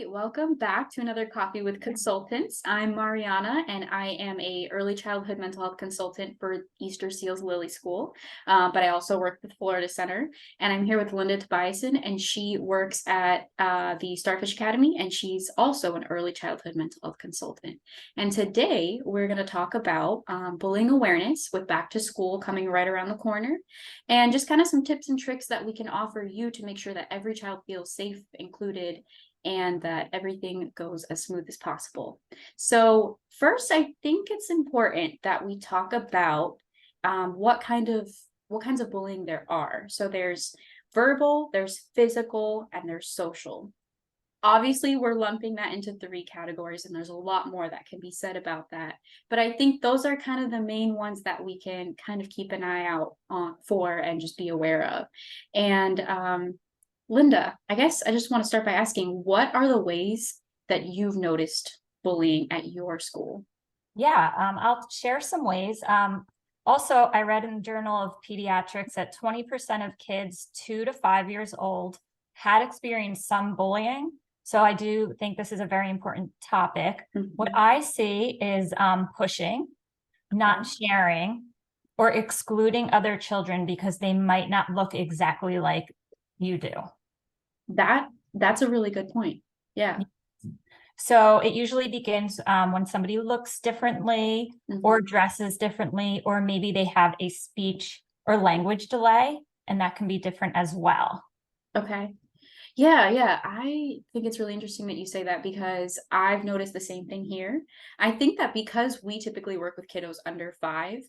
welcome back to another Coffee with Consultants. I'm Mariana, and I am a early childhood mental health consultant for Easter Seals Lilly School, but I also work with Florida Center. And I'm here with Linda Tobiasen, and she works at the Starfish Academy, and she's also an early childhood mental health consultant. And today we're going to talk about bullying awareness with back to school coming right around the corner, and just kind of some tips and tricks that we can offer you to make sure that every child feels safe, included, and that everything goes as smooth as possible. So first, I think it's important that we talk about what kinds of bullying there are. So there's verbal, there's physical, and there's social. Obviously, we're lumping that into three categories, and there's a lot more that can be said about that. But I think those are kind of the main ones that we can kind of keep an eye out for and just be aware of. And Linda, I guess I just want to start by asking, what are the ways that you've noticed bullying at your school? Yeah, I'll share some ways. Also, I read in the Journal of Pediatrics that 20% of kids 2 to 5 years old had experienced some bullying. So I do think this is a very important topic. What I see is pushing, not sharing, or excluding other children because they might not look exactly like you do. That's a really good point. Yeah. So it usually begins when somebody looks differently or dresses differently, or maybe they have a speech or language delay, and that can be different as well. Okay. Yeah. I think it's really interesting that you say that because I've noticed the same thing here. I think that because we typically work with kiddos under 5,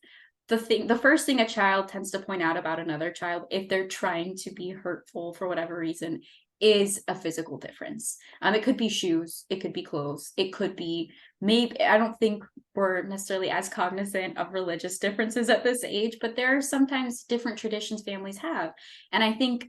the first thing a child tends to point out about another child, if they're trying to be hurtful for whatever reason, is a physical difference. It could be shoes, it could be clothes, it could be maybe, I don't think we're necessarily as cognizant of religious differences at this age, but there are sometimes different traditions families have. And I think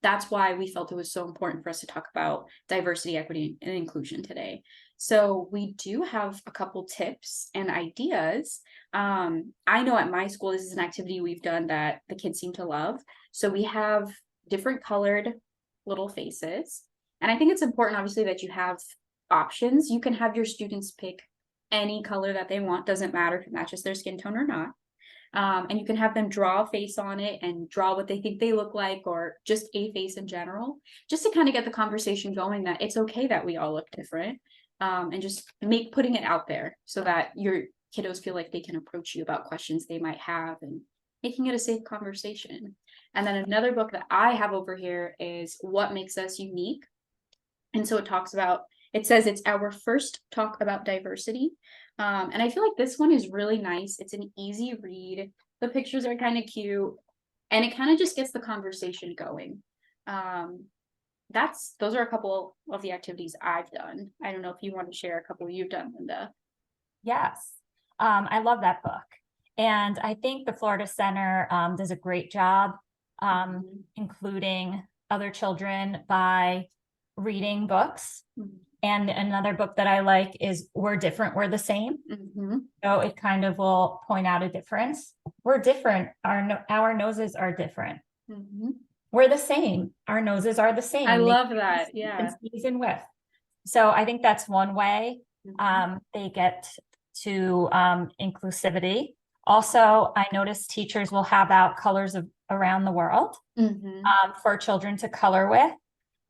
that's why we felt it was so important for us to talk about diversity, equity, and inclusion today. So we do have a couple tips and ideas. I know at my school, this is an activity we've done that the kids seem to love. So we have different colored little faces. And I think it's important, obviously, that you have options. You can have your students pick any color that they want. Doesn't matter if it matches their skin tone or not. And you can have them draw a face on it and draw what they think they look like, or just a face in general, just to kind of get the conversation going that it's okay that we all look different. And just putting it out there so that your kiddos feel like they can approach you about questions they might have, and making it a safe conversation. And then another book that I have over here is What Makes Us Unique. And so it says it's our first talk about diversity. And I feel like this one is really nice. It's an easy read. The pictures are kind of cute, and it kind of just gets the conversation going. Those are a couple of the activities I've done. I don't know if you want to share a couple you've done, Linda. Yes, I love that book. And I think the Florida Center does a great job including other children by reading books. And another book that I like is We're Different, We're the Same. So it kind of will point out a difference. We're different. Our noses are different. We're the same. Our noses are the same. I love that. Yeah. Season width. So I think that's one way they get to inclusivity. Also, I noticed teachers will have out colors of around the world for children to color with.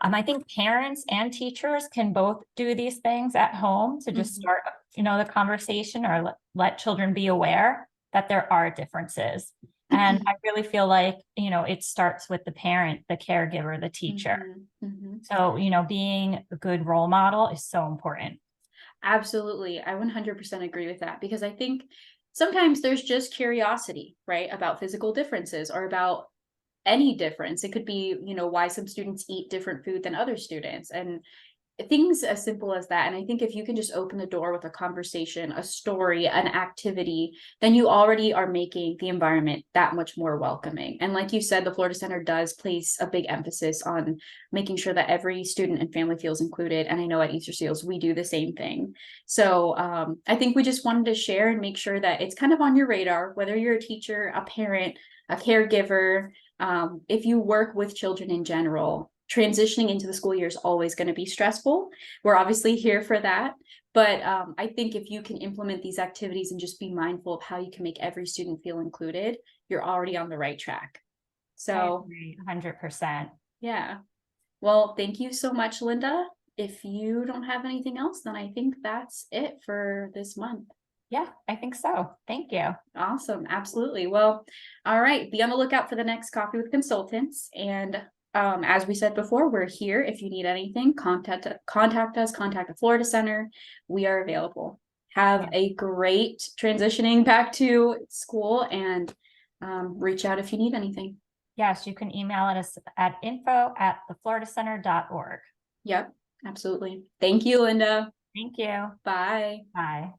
I think parents and teachers can both do these things at home to just start, the conversation, or let children be aware that there are differences. And I really feel like, it starts with the parent, the caregiver, the teacher. So, being a good role model is so important. Absolutely. I 100% agree with that, because I think sometimes there's just curiosity, right, about physical differences or about any difference. It could be, why some students eat different food than other students, and things as simple as that. And I think if you can just open the door with a conversation, a story, an activity, then you already are making the environment that much more welcoming. And like you said, the Florida Center does place a big emphasis on making sure that every student and family feels included. And I know at Easter Seals, we do the same thing. So I think we just wanted to share and make sure that it's kind of on your radar, whether you're a teacher, a parent, a caregiver, if you work with children in general. transitioning into the school year is always going to be stressful. We're obviously here for that. But I think if you can implement these activities and just be mindful of how you can make every student feel included, you're already on the right track. So, 100%. yeah. Well, thank you so much, Linda. If you don't have anything else, then I think that's it for this month. Yeah, I think so. Thank you. Awesome. Absolutely. Well, all right. Be on the lookout for the next Coffee with Consultants. And as we said before, we're here. If you need anything, contact us, contact the Florida Center. We are available. Have a great transitioning back to school, and reach out if you need anything. Yes, you can email us at info@thefloridacenter.org. Yep, absolutely. Thank you, Linda. Thank you. Bye. Bye.